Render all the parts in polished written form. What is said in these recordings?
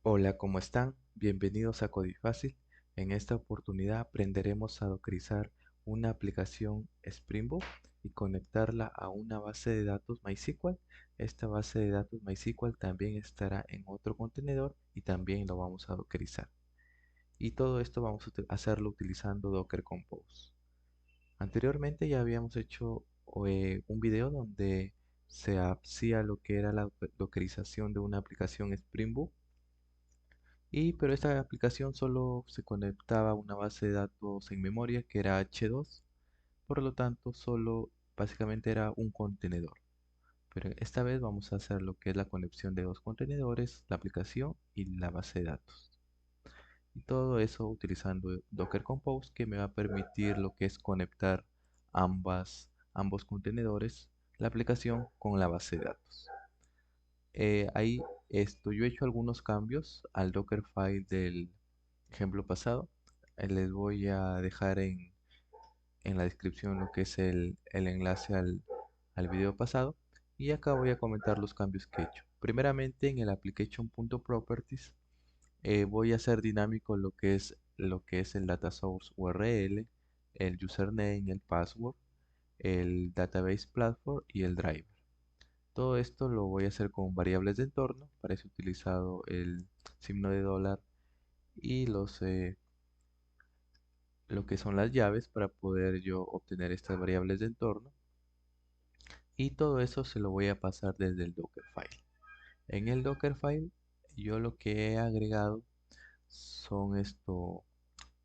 Hola, ¿cómo están? Bienvenidos a Codifácil. En esta oportunidad aprenderemos a dockerizar una aplicación Spring Boot y conectarla a una base de datos MySQL. Esta base de datos MySQL también estará en otro contenedor y también lo vamos a dockerizar. Y todo esto vamos a hacerlo utilizando Docker Compose. Anteriormente ya habíamos hecho un video donde se hacía lo que era la dockerización de una aplicación Spring Boot pero esta aplicación solo se conectaba a una base de datos en memoria que era H2, por lo tanto solo básicamente era un contenedor. Pero esta vez vamos a hacer lo que es la conexión de dos contenedores, la aplicación y la base de datos. Y todo eso utilizando Docker Compose, que me va a permitir lo que es conectar ambos contenedores, la aplicación con la base de datos. Ahí yo he hecho algunos cambios al Dockerfile del ejemplo pasado. Les voy a dejar en la descripción lo que es el enlace al video pasado. Y acá voy a comentar los cambios que he hecho. Primeramente en el application.properties voy a hacer dinámico lo que es el data source URL, el username, el password, el database platform y el driver. Todo esto lo voy a hacer con variables de entorno. Para eso he utilizado el signo de dólar y lo que son las llaves para poder yo obtener estas variables de entorno. Y todo eso se lo voy a pasar desde el Dockerfile. En el Dockerfile yo lo que he agregado son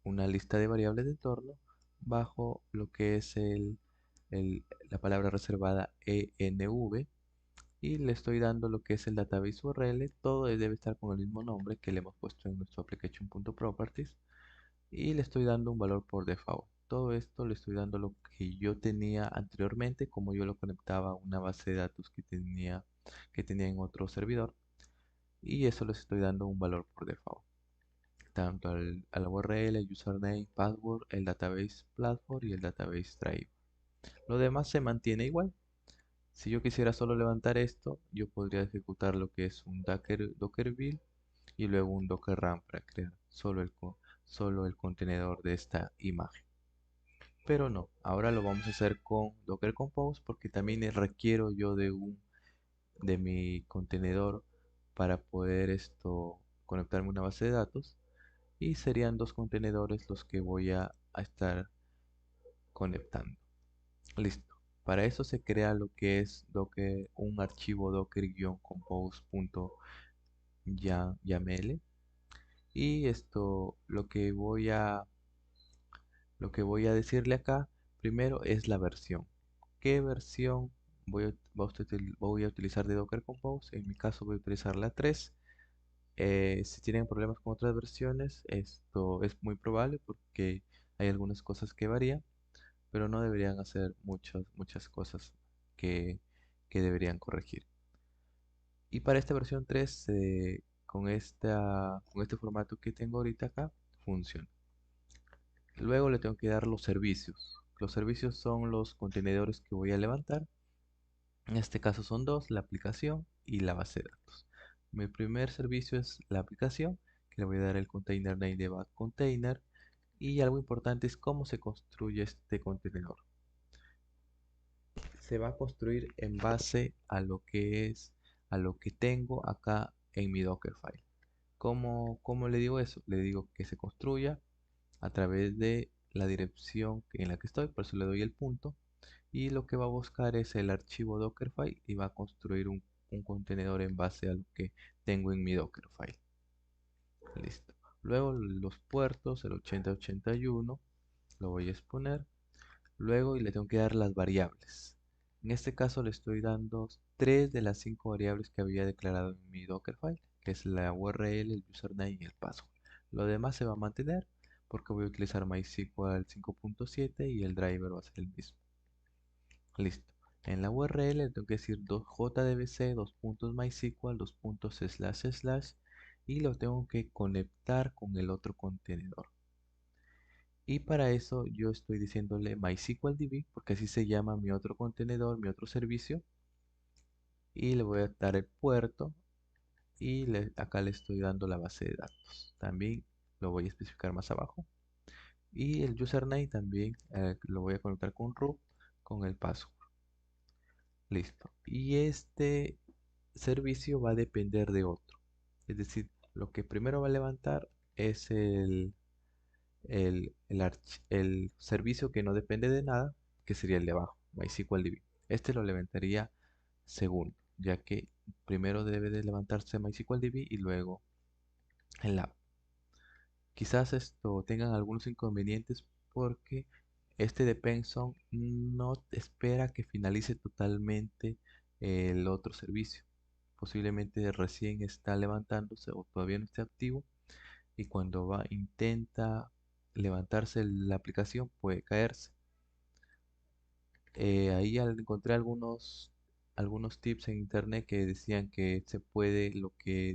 una lista de variables de entorno bajo lo que es la palabra reservada env, y le estoy dando lo que es el database URL. Todo debe estar con el mismo nombre que le hemos puesto en nuestro application.properties, y le estoy dando un valor por default. Todo esto le estoy dando lo que yo tenía anteriormente, como yo lo conectaba a una base de datos que tenía en otro servidor, y eso les estoy dando un valor por default, tanto a la URL, el username, password, el database platform y el database drive. Lo demás se mantiene igual. Si yo quisiera solo levantar esto, yo podría ejecutar lo que es un Docker build y luego un Docker run para crear solo el contenedor de esta imagen. Pero no, ahora lo vamos a hacer con Docker Compose porque también requiero yo de mi contenedor para poder conectarme a una base de datos, y serían dos contenedores los que voy a estar conectando. Listo. Para eso se crea lo que es Docker, un archivo docker-compose.yaml, y lo que voy a decirle acá primero es la versión. ¿Qué versión voy a utilizar de Docker Compose? En mi caso voy a utilizar la 3. Si tienen problemas con otras versiones, esto es muy probable porque hay algunas cosas que varían, pero no deberían hacer muchas cosas que, que deberían corregir. Y para esta versión 3, con este formato que tengo ahorita acá, funciona. Luego le tengo que dar los servicios. Los servicios son los contenedores que voy a levantar. En este caso son dos: la aplicación y la base de datos. Mi primer servicio es la aplicación, que le voy a dar el container name de back container. Y algo importante es cómo se construye este contenedor. Se va a construir en base a lo que tengo acá en mi Dockerfile. ¿Cómo le digo eso? Le digo que se construya a través de la dirección en la que estoy, por eso le doy el punto, y lo que va a buscar es el archivo Dockerfile y va a construir un contenedor en base a lo que tengo en mi Dockerfile. Listo. Luego los puertos, el 8081, lo voy a exponer. Luego y le tengo que dar las variables. En este caso le estoy dando tres de las cinco variables que había declarado en mi Dockerfile, que es la URL, el username y el password. Lo demás se va a mantener porque voy a utilizar MySQL 5.7 y el driver va a ser el mismo. Listo. En la URL le tengo que decir jdbc, .mysql, // y lo tengo que conectar con el otro contenedor. Y para eso yo estoy diciéndole MySQLDB, porque así se llama mi otro contenedor, mi otro servicio. Y le voy a dar el puerto y acá le estoy dando la base de datos. También lo voy a especificar más abajo. Y el username también lo voy a conectar con root con el password. Listo. Y este servicio va a depender de otro. Es decir, lo que primero va a levantar es el servicio que no depende de nada, que sería el de abajo, MySQL DB. Este lo levantaría segundo, ya que primero debe de levantarse MySQL DB y luego el app. Quizás esto tengan algunos inconvenientes porque este dependson no espera que finalice totalmente el otro servicio. Posiblemente recién está levantándose o todavía no esté activo, y cuando intenta levantarse la aplicación puede caerse. Ahí encontré algunos tips en internet que decían que se puede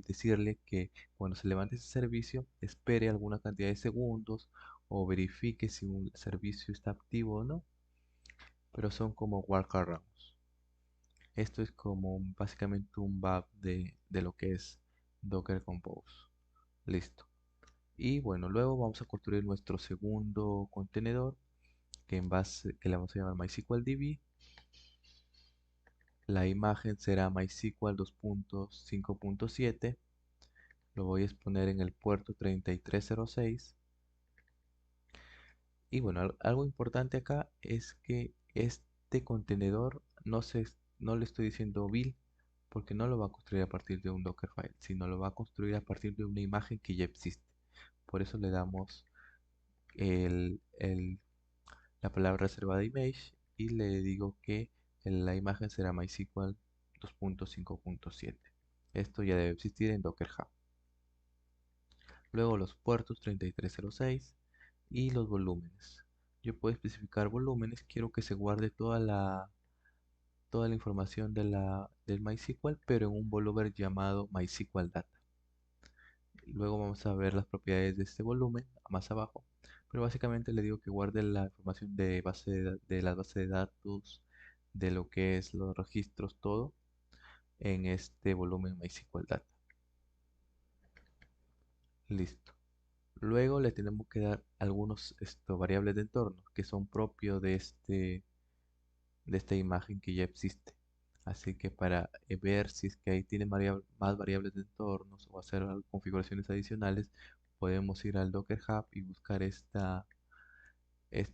decirle que cuando se levante ese servicio espere alguna cantidad de segundos o verifique si un servicio está activo o no, pero son como workarounds. Esto es como básicamente un bug de lo que es Docker Compose. Listo. Y bueno, luego vamos a construir nuestro segundo contenedor que le vamos a llamar MySQL DB. La imagen será MySQL 2.5.7. Lo voy a exponer en el puerto 3306. Y bueno, algo importante acá es que este contenedor no le estoy diciendo build, porque no lo va a construir a partir de un Dockerfile, sino lo va a construir a partir de una imagen que ya existe. Por eso le damos el, el la palabra reservada image y le digo que la imagen será MySQL 2.5.7. Esto ya debe existir en Docker Hub. Luego los puertos 3306 y los volúmenes. Yo puedo especificar volúmenes, quiero que se guarde toda la información del MySQL, pero en un volumen llamado MySQL Data. Luego vamos a ver las propiedades de este volumen más abajo, pero básicamente le digo que guarde la información de la base de datos, de lo que es los registros, todo en este volumen MySQL Data. Listo. Luego le tenemos que dar algunos variables de entorno que son propios de esta imagen que ya existe. Así que para ver si es que ahí tiene más variables de entornos o hacer configuraciones adicionales, podemos ir al Docker Hub y buscar esta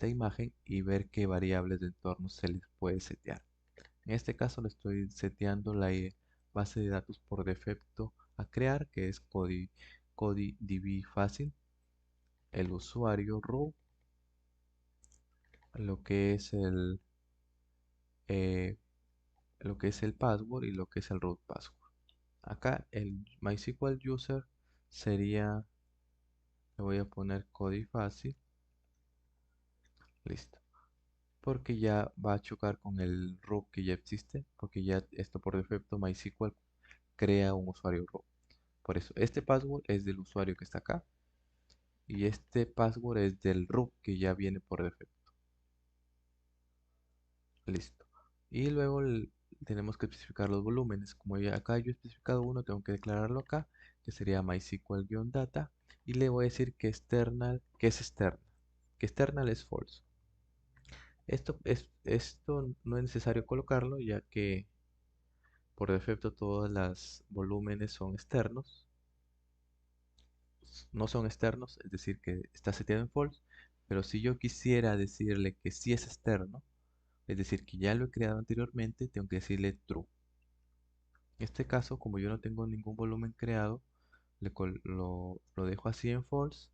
imagen y ver qué variables de entorno se les puede setear. En este caso le estoy seteando la base de datos por defecto a crear, que es CodiDB fácil, el usuario root, lo que es eh, lo que es el password y lo que es el root password. Acá el MySQL user sería, le voy a poner Codi fácil, listo. Porque ya va a chocar con el root que ya existe, porque ya esto por defecto MySQL crea un usuario root. Por eso, este password es del usuario que está acá y este password es del root que ya viene por defecto. Listo. Y luego tenemos que especificar los volúmenes. Como ya acá yo he especificado uno, tengo que declararlo acá, que sería MySQL-data. Y le voy a decir que que es external. Que external es false. Esto no es necesario colocarlo, ya que por defecto todos los volúmenes son externos. No son externos, es decir, que está seteado en false. Pero si yo quisiera decirle que sí es externo, es decir, que ya lo he creado anteriormente, tengo que decirle true. En este caso, como yo no tengo ningún volumen creado, lo dejo así en false,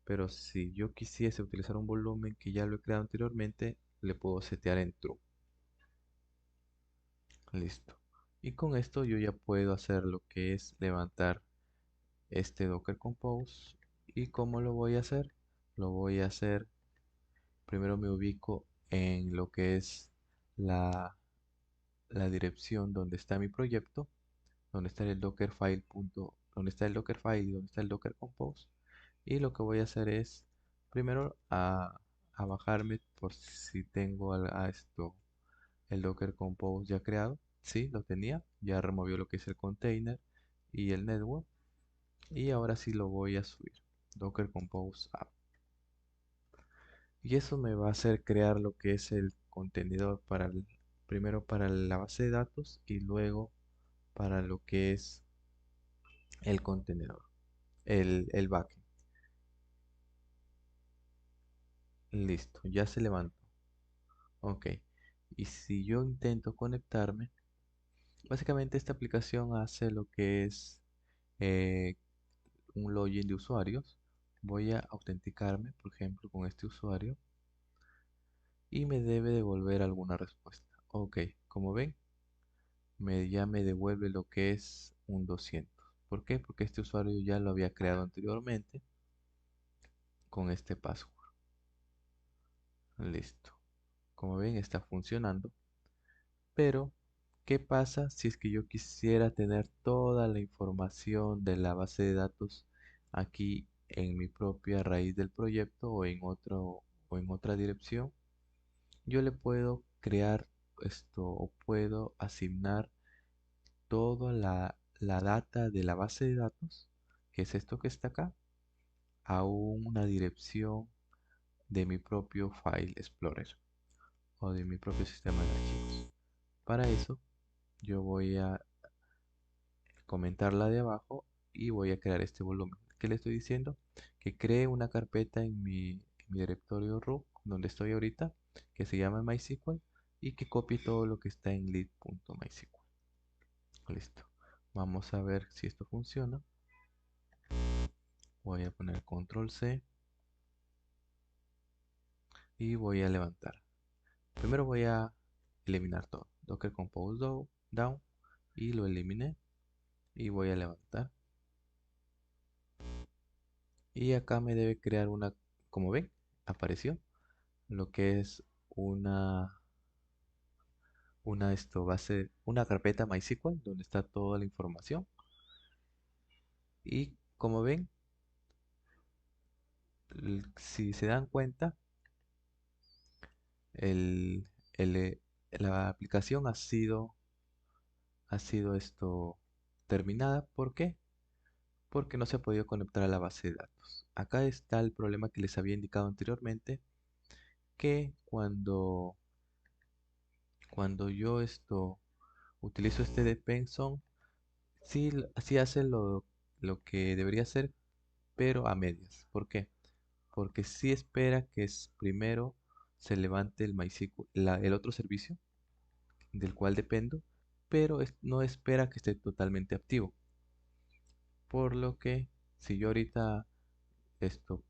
pero si yo quisiese utilizar un volumen que ya lo he creado anteriormente, le puedo setear en true. Listo. Y con esto yo ya puedo hacer lo que es levantar este Docker Compose. ¿Y cómo lo voy a hacer? Lo voy a hacer, primero me ubico en lo que es la, la dirección donde está mi proyecto, donde está el Dockerfile donde está el Dockerfile y donde está el Docker Compose. Y lo que voy a hacer es primero a bajarme por si tengo el Docker Compose ya creado. Sí, lo tenía, ya removió lo que es el container y el network. Y ahora sí lo voy a subir. Docker Compose App. Y eso me va a hacer crear lo que es el contenedor primero para la base de datos y luego para lo que es el contenedor, el backend. Listo, ya se levantó. Ok. Y si yo intento conectarme, básicamente esta aplicación hace lo que es eh, un login de usuarios. Voy a autenticarme, por ejemplo, con este usuario y me debe devolver alguna respuesta. Ok, como ven, ya me devuelve lo que es un 200. ¿Por qué? Porque este usuario ya lo había creado anteriormente con este password. Listo. Como ven, está funcionando. Pero, ¿qué pasa si es que yo quisiera tener toda la información de la base de datos aquí en mi propia raíz del proyecto o en otra dirección? Yo le puedo crear esto o puedo asignar toda la data de la base de datos, que es esto que está acá, a una dirección de mi propio File Explorer o de mi propio sistema de archivos. Para eso, yo voy a comentarla de abajo y voy a crear este volumen. ¿Qué le estoy diciendo? Que cree una carpeta en mi directorio root, donde estoy ahorita, que se llama MySQL y que copie todo lo que está en lead.mysql. Listo. Vamos a ver si esto funciona. Voy a poner control C y voy a levantar. Primero voy a eliminar todo. Docker Compose Down y lo eliminé y voy a levantar. Y acá me debe crear una, como ven, apareció lo que es una, una carpeta MySQL donde está toda la información. Y como ven, si se dan cuenta, el, el, la aplicación ha sido terminada. ¿Por qué? Porque no se ha podido conectar a la base de datos. Acá está el problema que les había indicado anteriormente, que cuando yo utilizo este depenson, sí, sí hace lo que debería hacer, pero a medias. ¿Por qué? Porque sí espera que primero se levante el MySQL, el otro servicio del cual dependo, pero no espera que esté totalmente activo. Por lo que si yo ahorita esto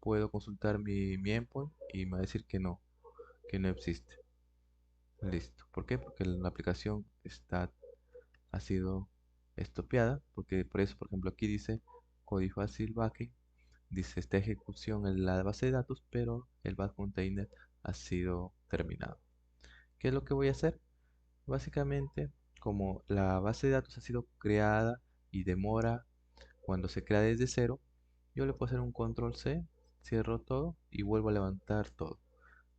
puedo consultar mi endpoint y me va a decir que no existe. Listo. ¿Por qué? Porque la aplicación ha sido estopeada, porque por eso, por ejemplo, aquí dice Codifacil Backend, dice esta ejecución en la base de datos, pero el back container ha sido terminado. ¿Qué es lo que voy a hacer? Básicamente, como la base de datos ha sido creada y demora cuando se crea desde cero, yo le puedo hacer un control C, cierro todo y vuelvo a levantar todo.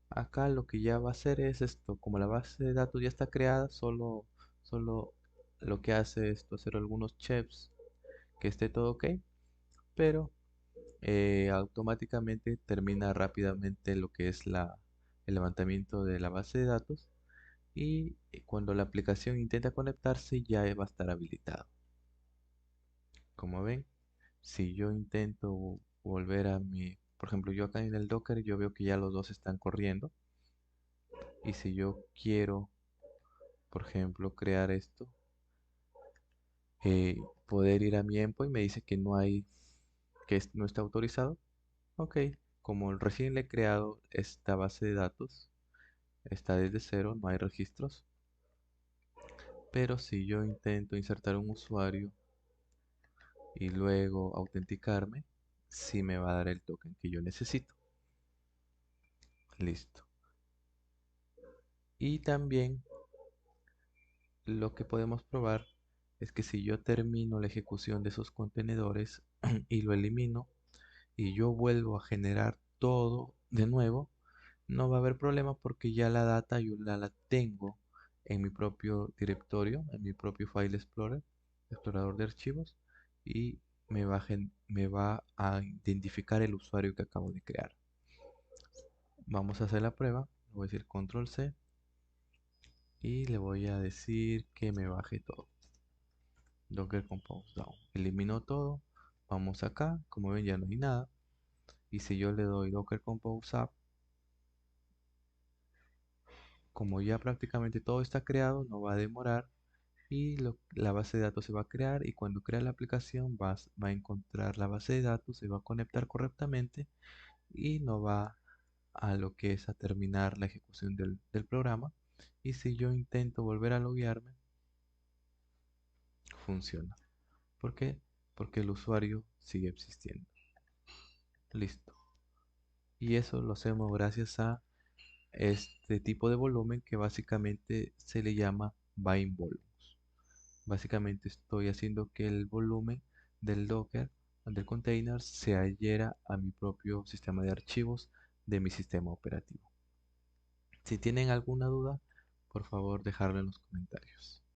Acá lo que ya va a hacer es esto, como la base de datos ya está creada, solo lo que hace es hacer algunos checks que esté todo ok, pero automáticamente termina rápidamente lo que es el levantamiento de la base de datos y cuando la aplicación intenta conectarse ya va a estar habilitado. Como ven, si yo intento volver a por ejemplo, yo acá en el Docker yo veo que ya los dos están corriendo y si yo quiero, por ejemplo, crear esto, poder ir a mi endpoint me dice que no hay, no está autorizado. Ok, como recién le he creado esta base de datos, está desde cero, no hay registros. Pero si yo intento insertar un usuario y luego autenticarme, sí me va a dar el token que yo necesito. Listo. Y también lo que podemos probar es que si yo termino la ejecución de esos contenedores y lo elimino y yo vuelvo a generar todo de nuevo, no va a haber problema porque ya la data yo la tengo en mi propio directorio, en mi propio File Explorer explorador de archivos y me va a identificar el usuario que acabo de crear. Vamos a hacer la prueba. Voy a decir control C y le voy a decir que me baje todo. Docker Compose Down. Elimino todo. Vamos acá. Como ven, ya no hay nada. Y si yo le doy Docker Compose Up, como ya prácticamente todo está creado, no va a demorar y la base de datos se va a crear, y cuando crea la aplicación va a encontrar la base de datos, se va a conectar correctamente y no va a lo que es a terminar la ejecución del programa. Y si yo intento volver a loguearme, funciona. ¿Por qué? Porque el usuario sigue existiendo. Listo. Y eso lo hacemos gracias a este tipo de volumen que básicamente se le llama bind volumes. Básicamente estoy haciendo que el volumen del Docker, del container, se adhiera a mi propio sistema de archivos de mi sistema operativo. Si tienen alguna duda, por favor dejarlo en los comentarios.